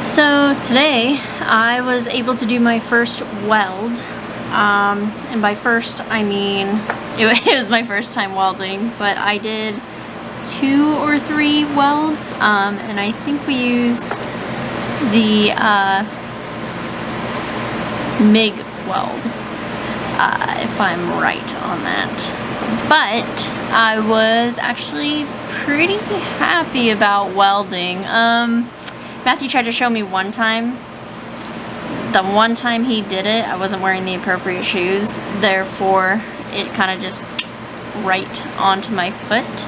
So today I was able to do my first weld, and by first I mean it was my first time welding, but I did 2 or 3 welds, and I think we used the MIG weld, if I'm right on that. But I was actually pretty happy about welding. Matthew tried to show me one time. The one time he did it, I wasn't wearing the appropriate shoes, therefore it kind of just right onto my foot.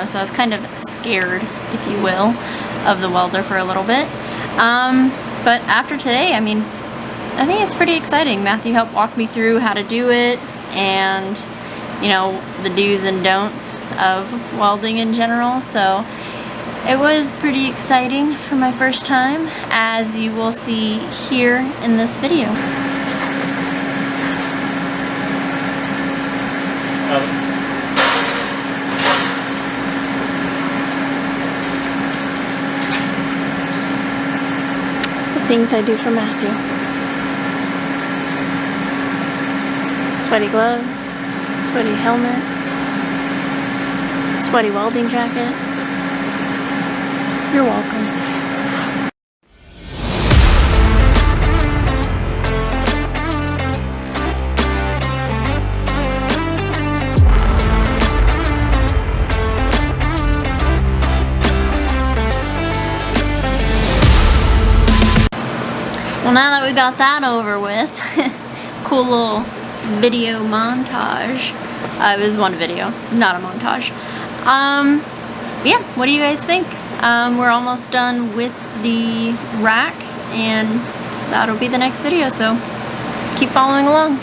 So I was kind of scared, if you will, of the welder for a little bit. But after today, I mean, I think it's pretty exciting. Matthew helped walk me through how to do it and, you know, the do's and don'ts of welding in general. So it was pretty exciting for my first time, as you will see here in this video. The things I do for Matthew. Sweaty gloves, sweaty helmet, sweaty welding jacket. You're welcome. Well, now that we got that over with, cool little video montage. It was one video, it's not a montage. Yeah, what do you guys think? We're almost done with the rack, and that'll be the next video, so keep following along.